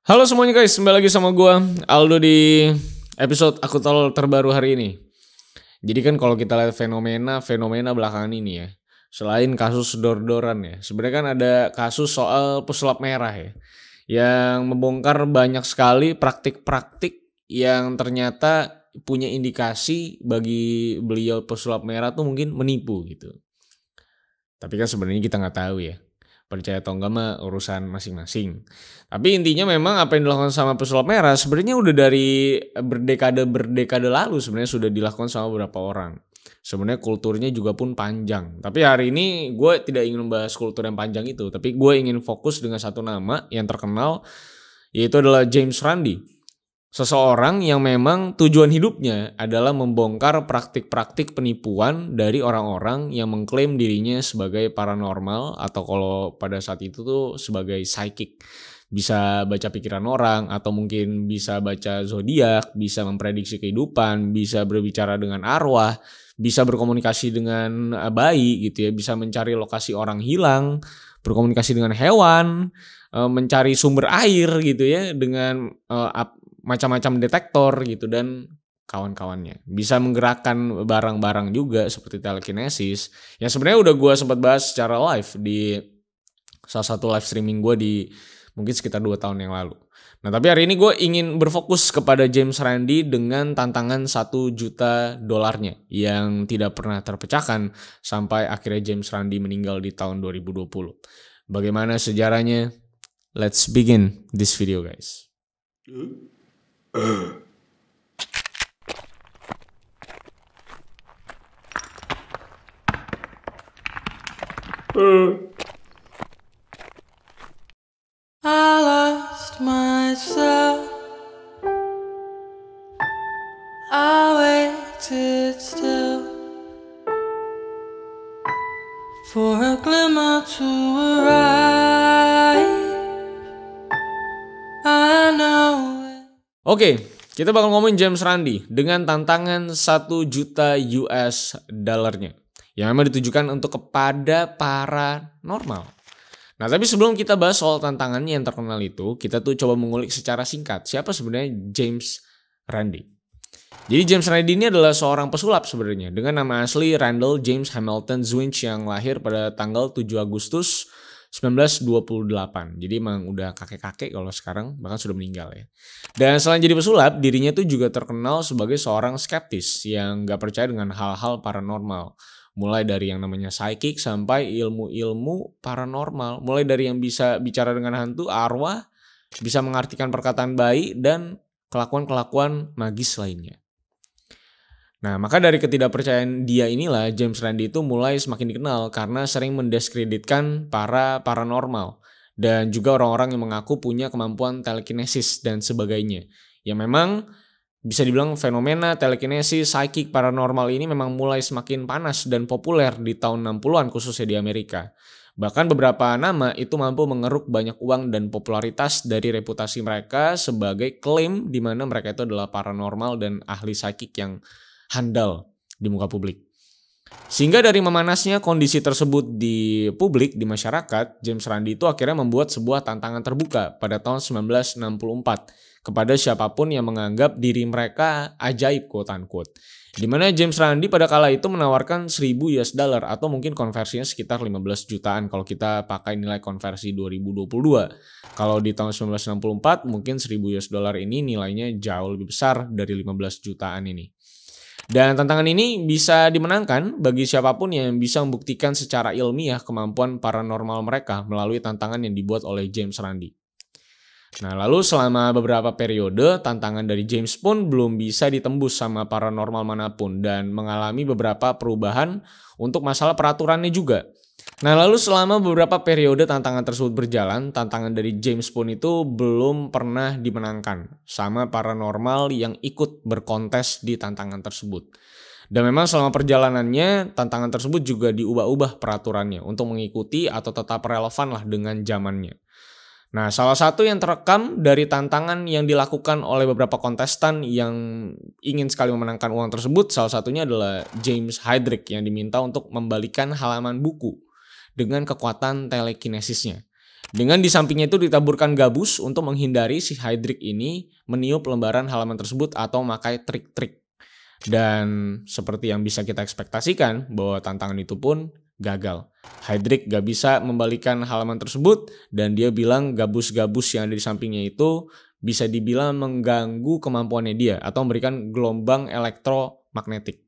Halo semuanya guys, kembali lagi sama gue Aldo di episode Aku Tol terbaru hari ini. Jadi kan kalau kita lihat fenomena belakangan ini ya, selain kasus dor-doran ya, sebenarnya kan ada kasus soal pesulap merah ya, yang membongkar banyak sekali praktik-praktik yang ternyata punya indikasi bagi beliau pesulap merah tuh mungkin menipu gitu. Tapi kan sebenarnya kita nggak tahu ya. Percaya atau enggak mah urusan masing-masing. Tapi intinya memang apa yang dilakukan sama pesulap merah sebenarnya udah dari berdekade lalu sebenarnya sudah dilakukan sama beberapa orang. Sebenarnya kulturnya juga pun panjang. Tapi hari ini gue tidak ingin membahas kultur yang panjang itu. Tapi gue ingin fokus dengan satu nama yang terkenal, yaitu adalah James Randi. Seseorang yang memang tujuan hidupnya adalah membongkar praktik-praktik penipuan dari orang-orang yang mengklaim dirinya sebagai paranormal atau kalau pada saat itu tuh sebagai psychic. Bisa baca pikiran orang atau mungkin bisa baca zodiak, bisa memprediksi kehidupan, bisa berbicara dengan arwah, bisa berkomunikasi dengan bayi gitu ya, bisa mencari lokasi orang hilang, berkomunikasi dengan hewan, mencari sumber air gitu ya dengan macam-macam detektor gitu dan kawan-kawannya. Bisa menggerakkan barang-barang juga seperti telekinesis. Yang sebenarnya udah gue sempat bahas secara live di salah satu live streaming gue di mungkin sekitar 2 tahun yang lalu. Nah tapi hari ini gue ingin berfokus kepada James Randi dengan tantangan 1 juta dolarnya yang tidak pernah terpecahkan sampai akhirnya James Randi meninggal di tahun 2020. Bagaimana sejarahnya? Let's begin this video guys. I lost myself. I waited still for a glimmer to arrive. I know it. Oke, kita bakal ngomongin James Randi dengan tantangan 1 juta US dollarnya yang memang ditujukan untuk kepada paranormal. Nah tapi sebelum kita bahas soal tantangannya yang terkenal itu, kita tuh coba mengulik secara singkat siapa sebenarnya James Randi. Jadi James Randi ini adalah seorang pesulap sebenarnya dengan nama asli Randall James Hamilton Zwinch yang lahir pada tanggal 7 Agustus 1928. Jadi emang udah kakek-kakek kalau sekarang, bahkan sudah meninggal ya. Dan selain jadi pesulap, dirinya tuh juga terkenal sebagai seorang skeptis yang gak percaya dengan hal-hal paranormal. Mulai dari yang namanya psychic sampai ilmu-ilmu paranormal. Mulai dari yang bisa bicara dengan hantu, arwah, bisa mengartikan perkataan bayi, dan kelakuan-kelakuan magis lainnya. Nah, maka dari ketidakpercayaan dia inilah James Randi itu mulai semakin dikenal karena sering mendiskreditkan para paranormal dan juga orang-orang yang mengaku punya kemampuan telekinesis dan sebagainya. Yang memang bisa dibilang fenomena telekinesis, psychic, paranormal ini memang mulai semakin panas dan populer di tahun 60-an khususnya di Amerika. Bahkan beberapa nama itu mampu mengeruk banyak uang dan popularitas dari reputasi mereka sebagai klaim di mana mereka itu adalah paranormal dan ahli psychic yang handal di muka publik. Sehingga dari memanasnya kondisi tersebut di publik, di masyarakat, James Randi itu akhirnya membuat sebuah tantangan terbuka pada tahun 1964 kepada siapapun yang menganggap diri mereka ajaib quote unquote. Di mana James Randi pada kala itu menawarkan 1.000 US dollar atau mungkin konversinya sekitar 15 jutaan kalau kita pakai nilai konversi 2022. Kalau di tahun 1964 mungkin 1.000 US dollar ini nilainya jauh lebih besar dari 15 jutaan ini. Dan tantangan ini bisa dimenangkan bagi siapapun yang bisa membuktikan secara ilmiah kemampuan paranormal mereka melalui tantangan yang dibuat oleh James Randi. Nah lalu selama beberapa periode tantangan dari James pun belum bisa ditembus sama paranormal manapun dan mengalami beberapa perubahan untuk masalah peraturannya juga. Nah lalu selama beberapa periode tantangan tersebut berjalan, tantangan dari James pun itu belum pernah dimenangkan sama paranormal yang ikut berkontes di tantangan tersebut. Dan memang selama perjalanannya tantangan tersebut juga diubah-ubah peraturannya untuk mengikuti atau tetap relevan lah dengan zamannya. Nah salah satu yang terekam dari tantangan yang dilakukan oleh beberapa kontestan yang ingin sekali memenangkan uang tersebut, salah satunya adalah James Heydrich yang diminta untuk membalikan halaman buku dengan kekuatan telekinesisnya. Dengan di sampingnya itu ditaburkan gabus untuk menghindari si Hydrick ini meniup lembaran halaman tersebut atau memakai trik-trik. Dan seperti yang bisa kita ekspektasikan bahwa tantangan itu pun gagal. Hydrick gak bisa membalikan halaman tersebut dan dia bilang gabus-gabus yang ada di sampingnya itu bisa dibilang mengganggu kemampuannya dia atau memberikan gelombang elektromagnetik.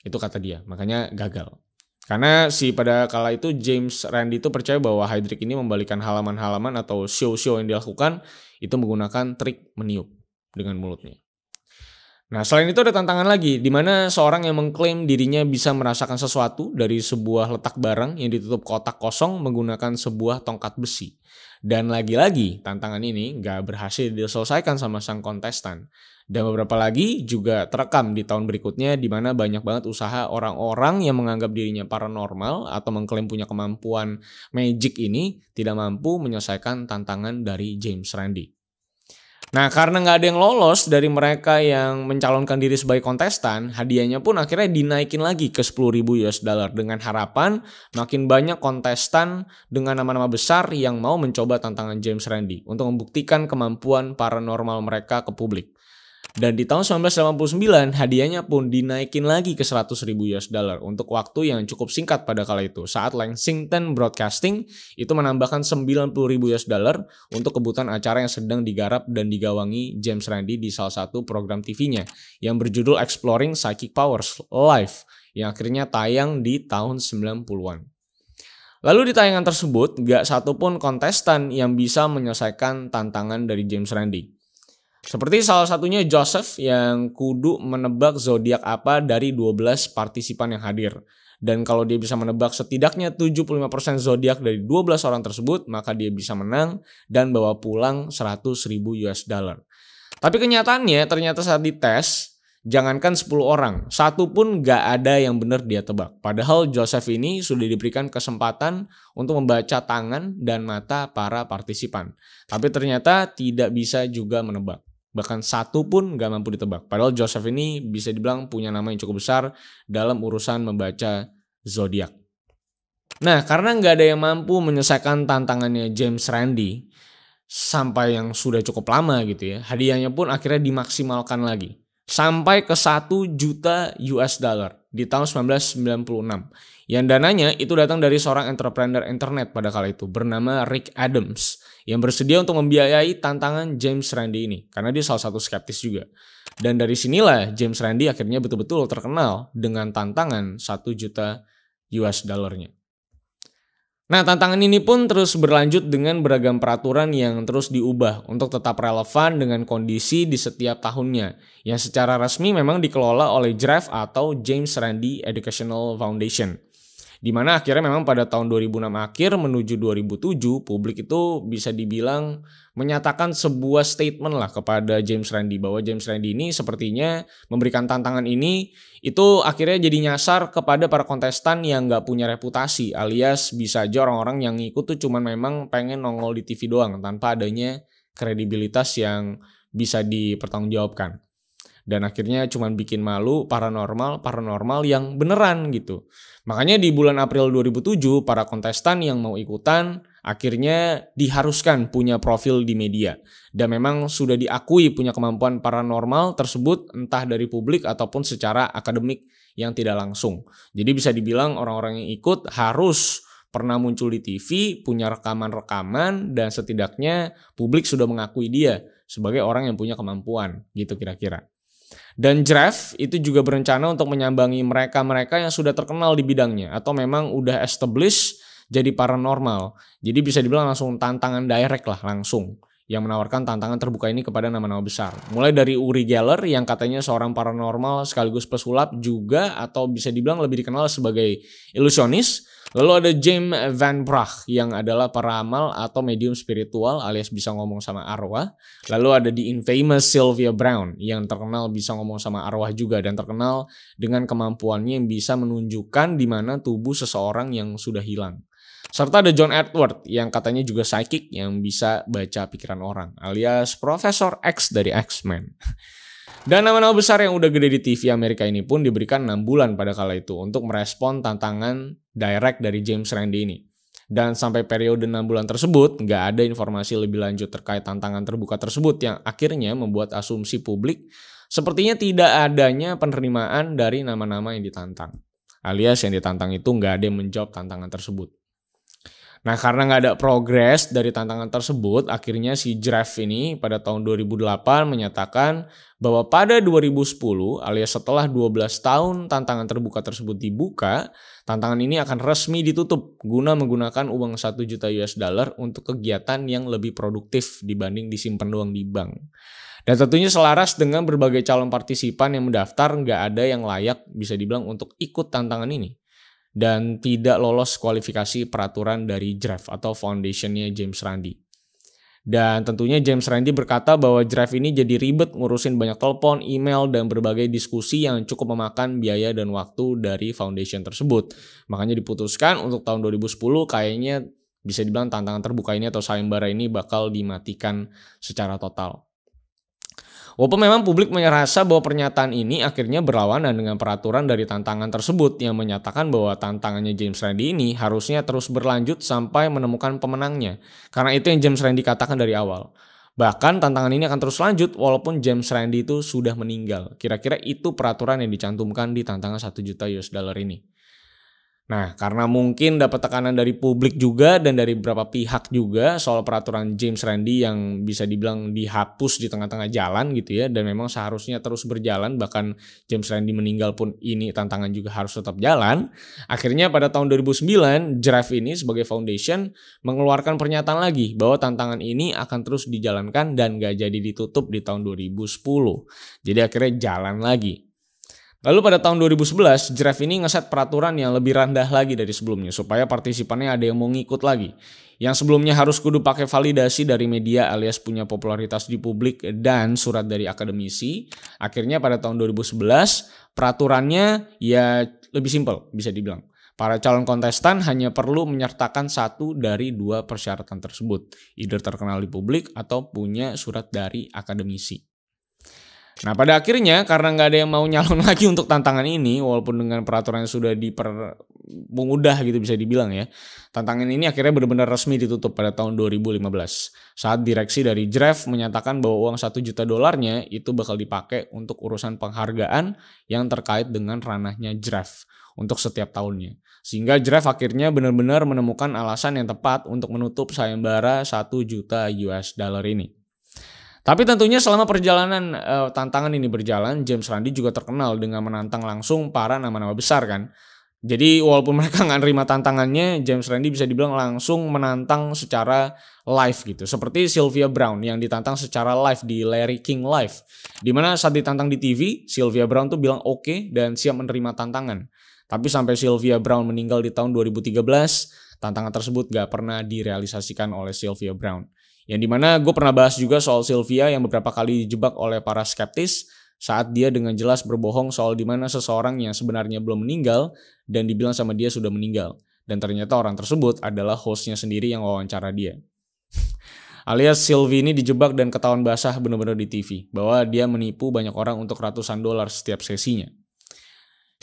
Itu kata dia, makanya gagal. Karena pada kala itu James Randi itu percaya bahwa Hydrick ini membalikan halaman-halaman atau show-show yang dilakukan itu menggunakan trik meniup dengan mulutnya. Nah, selain itu ada tantangan lagi, di mana seorang yang mengklaim dirinya bisa merasakan sesuatu dari sebuah letak barang yang ditutup kotak kosong menggunakan sebuah tongkat besi. Dan lagi-lagi, tantangan ini nggak berhasil diselesaikan sama sang kontestan. Dan beberapa lagi juga terekam di tahun berikutnya, di mana banyak banget usaha orang-orang yang menganggap dirinya paranormal atau mengklaim punya kemampuan magic ini tidak mampu menyelesaikan tantangan dari James Randi. Nah, karena nggak ada yang lolos dari mereka yang mencalonkan diri sebagai kontestan, hadiahnya pun akhirnya dinaikin lagi ke 10.000 US dollar dengan harapan makin banyak kontestan dengan nama-nama besar yang mau mencoba tantangan James Randi untuk membuktikan kemampuan paranormal mereka ke publik. Dan di tahun 1989 hadiahnya pun dinaikin lagi ke 100.000 US dollar untuk waktu yang cukup singkat pada kala itu, saat Lexington Broadcasting itu menambahkan 90.000 US dollar untuk kebutuhan acara yang sedang digarap dan digawangi James Randi di salah satu program TV-nya yang berjudul Exploring Psychic Powers Live yang akhirnya tayang di tahun 90-an. Lalu di tayangan tersebut gak satupun kontestan yang bisa menyelesaikan tantangan dari James Randi. Seperti salah satunya Joseph yang kudu menebak zodiak apa dari 12 partisipan yang hadir. Dan kalau dia bisa menebak setidaknya 75% zodiak dari 12 orang tersebut, maka dia bisa menang dan bawa pulang 100.000 US dollar. Tapi kenyataannya ternyata saat dites, jangankan 10 orang, satu pun gak ada yang benar dia tebak. Padahal Joseph ini sudah diberikan kesempatan untuk membaca tangan dan mata para partisipan. Tapi ternyata tidak bisa juga menebak. Bahkan satu pun gak mampu ditebak. Padahal Joseph ini bisa dibilang punya nama yang cukup besar dalam urusan membaca zodiak. Nah, karena gak ada yang mampu menyelesaikan tantangannya James Randi sampai yang sudah cukup lama gitu ya, hadiahnya pun akhirnya dimaksimalkan lagi sampai ke 1 juta US dollar di tahun 1996. Yang dananya itu datang dari seorang entrepreneur internet pada kala itu bernama Rick Adams yang bersedia untuk membiayai tantangan James Randi ini karena dia salah satu skeptis juga. Dan dari sinilah James Randi akhirnya betul-betul terkenal dengan tantangan 1 juta US dollarnya. Nah, tantangan ini pun terus berlanjut dengan beragam peraturan yang terus diubah untuk tetap relevan dengan kondisi di setiap tahunnya, yang secara resmi memang dikelola oleh JREF atau James Randi Educational Foundation. Di mana akhirnya memang pada tahun 2006 akhir menuju 2007, publik itu bisa dibilang menyatakan sebuah statement lah kepada James Randi bahwa James Randi ini sepertinya memberikan tantangan ini itu akhirnya jadi nyasar kepada para kontestan yang nggak punya reputasi, alias bisa aja orang-orang yang ngikut tuh cuman memang pengen nongol di TV doang tanpa adanya kredibilitas yang bisa dipertanggungjawabkan. Dan akhirnya cuman bikin malu paranormal yang beneran gitu. Makanya di bulan April 2007 para kontestan yang mau ikutan akhirnya diharuskan punya profil di media. Dan memang sudah diakui punya kemampuan paranormal tersebut entah dari publik ataupun secara akademik yang tidak langsung. Jadi bisa dibilang orang-orang yang ikut harus pernah muncul di TV, punya rekaman-rekaman, dan setidaknya publik sudah mengakui dia sebagai orang yang punya kemampuan gitu kira-kira. Dan JREF itu juga berencana untuk menyambangi mereka-mereka yang sudah terkenal di bidangnya atau memang udah established jadi paranormal. Jadi bisa dibilang langsung tantangan direct lah langsung yang menawarkan tantangan terbuka ini kepada nama-nama besar. Mulai dari Uri Geller yang katanya seorang paranormal sekaligus pesulap juga atau bisa dibilang lebih dikenal sebagai ilusionis. Lalu ada James Van Praagh yang adalah peramal atau medium spiritual alias bisa ngomong sama arwah. Lalu ada the infamous Sylvia Brown yang terkenal bisa ngomong sama arwah juga dan terkenal dengan kemampuannya yang bisa menunjukkan di mana tubuh seseorang yang sudah hilang. Serta ada John Edward yang katanya juga psychic yang bisa baca pikiran orang alias Profesor X dari X-Men. Dan nama-nama besar yang udah gede di TV Amerika ini pun diberikan 6 bulan pada kala itu untuk merespon tantangan direct dari James Randi ini. Dan sampai periode 6 bulan tersebut, nggak ada informasi lebih lanjut terkait tantangan terbuka tersebut yang akhirnya membuat asumsi publik sepertinya tidak adanya penerimaan dari nama-nama yang ditantang. Alias yang ditantang itu nggak ada yang menjawab tantangan tersebut. Nah, karena nggak ada progres dari tantangan tersebut, akhirnya si Draft ini pada tahun 2008 menyatakan bahwa pada 2010 alias setelah 12 tahun tantangan terbuka tersebut dibuka, tantangan ini akan resmi ditutup guna menggunakan uang 1 juta US dollar untuk kegiatan yang lebih produktif dibanding disimpan doang di bank. Dan tentunya selaras dengan berbagai calon partisipan yang mendaftar, nggak ada yang layak bisa dibilang untuk ikut tantangan ini. Dan tidak lolos kualifikasi peraturan dari Draft atau foundationnya James Randi. Dan tentunya James Randi berkata bahwa Draft ini jadi ribet ngurusin banyak telepon, email, dan berbagai diskusi yang cukup memakan biaya dan waktu dari foundation tersebut. Makanya diputuskan untuk tahun 2010 kayaknya bisa dibilang tantangan terbuka ini atau sayembara ini bakal dimatikan secara total. Walaupun memang publik merasa bahwa pernyataan ini akhirnya berlawanan dengan peraturan dari tantangan tersebut yang menyatakan bahwa tantangannya James Randi ini harusnya terus berlanjut sampai menemukan pemenangnya. Karena itu yang James Randi katakan dari awal. Bahkan tantangan ini akan terus lanjut walaupun James Randi itu sudah meninggal. Kira-kira itu peraturan yang dicantumkan di tantangan 1 juta US dollar ini. Nah, karena mungkin dapat tekanan dari publik juga dan dari beberapa pihak juga soal peraturan James Randi yang bisa dibilang dihapus di tengah-tengah jalan gitu ya, dan memang seharusnya terus berjalan, bahkan James Randi meninggal pun ini tantangan juga harus tetap jalan. Akhirnya pada tahun 2009, Draft ini sebagai foundation mengeluarkan pernyataan lagi bahwa tantangan ini akan terus dijalankan dan gak jadi ditutup di tahun 2010. Jadi akhirnya jalan lagi. Lalu pada tahun 2011, Draft ini ngeset peraturan yang lebih rendah lagi dari sebelumnya supaya partisipannya ada yang mau ngikut lagi. Yang sebelumnya harus kudu pakai validasi dari media alias punya popularitas di publik dan surat dari akademisi. Akhirnya pada tahun 2011, peraturannya ya lebih simpel bisa dibilang. Para calon kontestan hanya perlu menyertakan 1 dari 2 persyaratan tersebut. Either terkenal di publik atau punya surat dari akademisi. Nah, pada akhirnya karena nggak ada yang mau nyalon lagi untuk tantangan ini, walaupun dengan peraturan yang sudah dipermudah gitu bisa dibilang ya, tantangan ini akhirnya benar-benar resmi ditutup pada tahun 2015 saat direksi dari Draft menyatakan bahwa uang 1 juta dolarnya itu bakal dipakai untuk urusan penghargaan yang terkait dengan ranahnya Draft untuk setiap tahunnya. Sehingga Draft akhirnya benar-benar menemukan alasan yang tepat untuk menutup sayembara 1 juta US dollar ini. Tapi tentunya selama perjalanan tantangan ini berjalan, James Randi juga terkenal dengan menantang langsung para nama-nama besar kan. Jadi walaupun mereka nggak nerima tantangannya, James Randi bisa dibilang langsung menantang secara live gitu. Seperti Sylvia Browne yang ditantang secara live di Larry King Live. Dimana saat ditantang di TV, Sylvia Browne tuh bilang oke dan siap menerima tantangan. Tapi sampai Sylvia Browne meninggal di tahun 2013, tantangan tersebut nggak pernah direalisasikan oleh Sylvia Browne. Yang dimana gue pernah bahas juga soal Sylvia yang beberapa kali dijebak oleh para skeptis saat dia dengan jelas berbohong soal dimana seseorang yang sebenarnya belum meninggal dan dibilang sama dia sudah meninggal. Dan ternyata orang tersebut adalah hostnya sendiri yang wawancara dia. Alias Sylvie ini dijebak dan ketahuan basah benar-benar di TV bahwa dia menipu banyak orang untuk ratusan dolar setiap sesinya.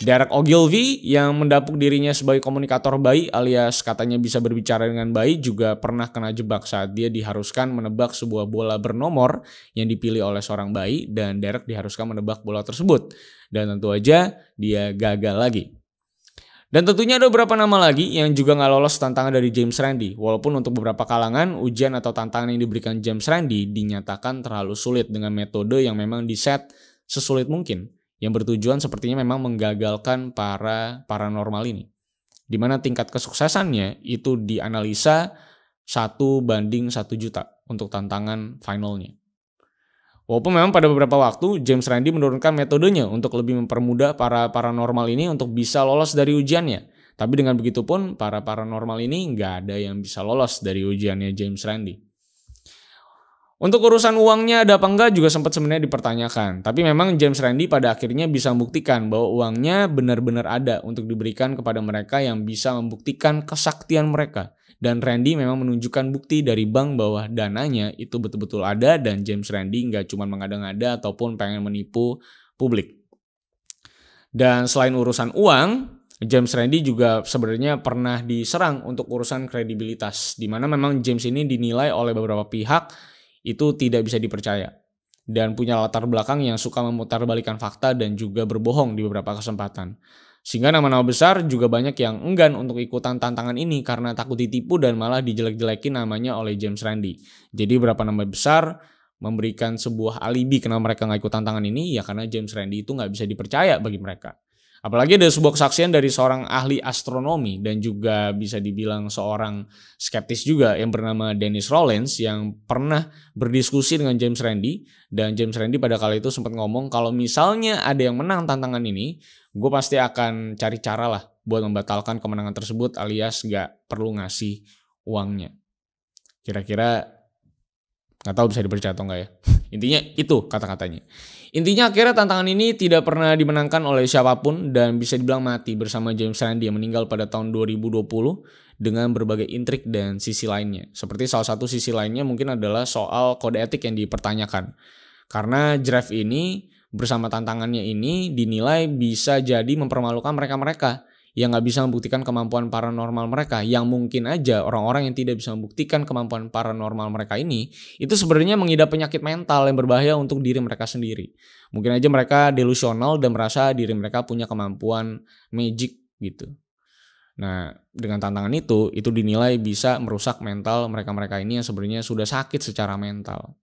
Derek Ogilvy yang mendapuk dirinya sebagai komunikator bayi alias katanya bisa berbicara dengan bayi juga pernah kena jebak saat dia diharuskan menebak sebuah bola bernomor yang dipilih oleh seorang bayi dan Derek diharuskan menebak bola tersebut. Dan tentu aja dia gagal lagi. Dan tentunya ada beberapa nama lagi yang juga nggak lolos tantangan dari James Randi. Walaupun untuk beberapa kalangan ujian atau tantangan yang diberikan James Randi dinyatakan terlalu sulit dengan metode yang memang diset sesulit mungkin. Yang bertujuan sepertinya memang menggagalkan para paranormal ini. Di mana tingkat kesuksesannya itu dianalisa 1:1 juta untuk tantangan finalnya. Walaupun memang pada beberapa waktu James Randi menurunkan metodenya untuk lebih mempermudah para paranormal ini untuk bisa lolos dari ujiannya. Tapi dengan begitu pun para paranormal ini nggak ada yang bisa lolos dari ujiannya James Randi. Untuk urusan uangnya ada apa enggak juga sempat sebenarnya dipertanyakan. Tapi memang James Randi pada akhirnya bisa membuktikan bahwa uangnya benar-benar ada untuk diberikan kepada mereka yang bisa membuktikan kesaktian mereka. Dan Randi memang menunjukkan bukti dari bank bahwa dananya itu betul-betul ada dan James Randi nggak cuma mengada-ngada ataupun pengen menipu publik. Dan selain urusan uang, James Randi juga sebenarnya pernah diserang untuk urusan kredibilitas, di mana memang James ini dinilai oleh beberapa pihak itu tidak bisa dipercaya dan punya latar belakang yang suka memutarbalikkan fakta dan juga berbohong di beberapa kesempatan. Sehingga nama-nama besar juga banyak yang enggan untuk ikutan tantangan ini karena takut ditipu dan malah dijelek-jelekin namanya oleh James Randi. Jadi beberapa nama besar memberikan sebuah alibi kenapa mereka nggak ikut tantangan ini, ya karena James Randi itu nggak bisa dipercaya bagi mereka. Apalagi ada sebuah kesaksian dari seorang ahli astronomi dan juga bisa dibilang seorang skeptis juga yang bernama Dennis Rollins yang pernah berdiskusi dengan James Randi, dan James Randi pada kali itu sempat ngomong kalau misalnya ada yang menang tantangan ini, gue pasti akan cari cara lah buat membatalkan kemenangan tersebut alias gak perlu ngasih uangnya. Kira-kira gak tahu bisa dipercaya atau enggak ya. Intinya itu kata-katanya. Intinya akhirnya tantangan ini tidak pernah dimenangkan oleh siapapun dan bisa dibilang mati bersama James Randi yang meninggal pada tahun 2020 dengan berbagai intrik dan sisi lainnya. Seperti salah satu sisi lainnya mungkin adalah soal kode etik yang dipertanyakan. Karena Giraffe ini bersama tantangannya ini dinilai bisa jadi mempermalukan mereka-mereka yang nggak bisa membuktikan kemampuan paranormal mereka, yang mungkin aja orang-orang yang tidak bisa membuktikan kemampuan paranormal mereka ini itu sebenarnya mengidap penyakit mental yang berbahaya untuk diri mereka sendiri. Mungkin aja mereka delusional dan merasa diri mereka punya kemampuan magic gitu. Nah, dengan tantangan itu dinilai bisa merusak mental mereka-mereka ini yang sebenarnya sudah sakit secara mental.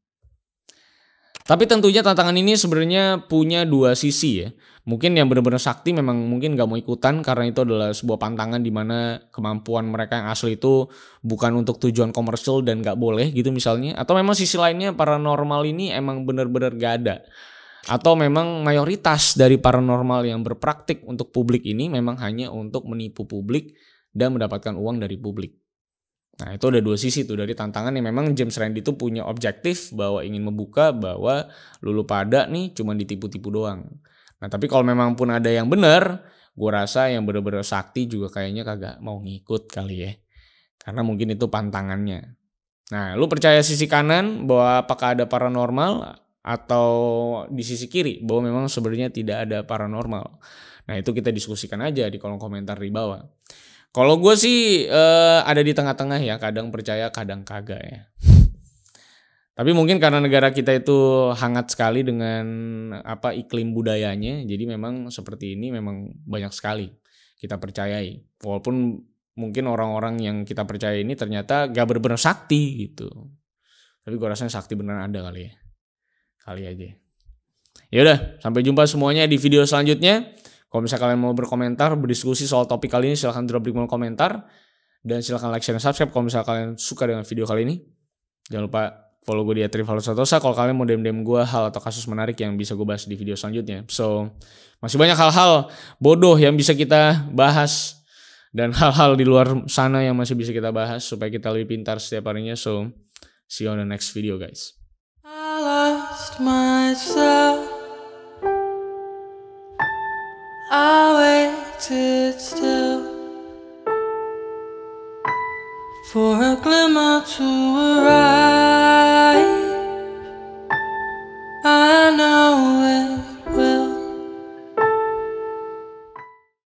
Tapi tentunya tantangan ini sebenarnya punya dua sisi ya. Mungkin yang benar-benar sakti memang mungkin gak mau ikutan karena itu adalah sebuah pantangan di mana kemampuan mereka yang asli itu bukan untuk tujuan komersial dan gak boleh gitu misalnya. Atau memang sisi lainnya paranormal ini emang benar-benar gak ada. Atau memang mayoritas dari paranormal yang berpraktik untuk publik ini memang hanya untuk menipu publik dan mendapatkan uang dari publik. Nah itu ada dua sisi tuh dari tantangan yang memang James Randi itu punya objektif bahwa ingin membuka bahwa lulu pada nih cuma ditipu-tipu doang. Nah tapi kalau memang pun ada yang benar, gue rasa yang benar-benar sakti juga kayaknya kagak mau ngikut kali ya. Karena mungkin itu pantangannya. Nah lu percaya sisi kanan bahwa apakah ada paranormal atau di sisi kiri bahwa memang sebenarnya tidak ada paranormal. Nah itu kita diskusikan aja di kolom komentar di bawah. Kalau gue sih ada di tengah-tengah ya, kadang percaya kadang kagak ya. Tapi mungkin karena negara kita itu hangat sekali dengan iklim budayanya, jadi memang seperti ini memang banyak sekali kita percayai. Walaupun mungkin orang-orang yang kita percaya ini ternyata gak benar-benar sakti gitu. Tapi gue rasanya sakti beneran ada kali ya. Kali aja. Ya udah, sampai jumpa semuanya di video selanjutnya. Kalau misalnya kalian mau berkomentar, berdiskusi soal topik kali ini, silahkan drop di kolom komentar. Dan silahkan like, share, dan subscribe kalau misalnya kalian suka dengan video kali ini. Jangan lupa follow gue di @rivaldo_santosa kalau kalian mau DM gue hal atau kasus menarik yang bisa gue bahas di video selanjutnya. So, masih banyak hal-hal bodoh yang bisa kita bahas. Dan hal-hal di luar sana yang masih bisa kita bahas supaya kita lebih pintar setiap harinya. So, see you on the next video guys. I lost myself. I waited still for a glimmer to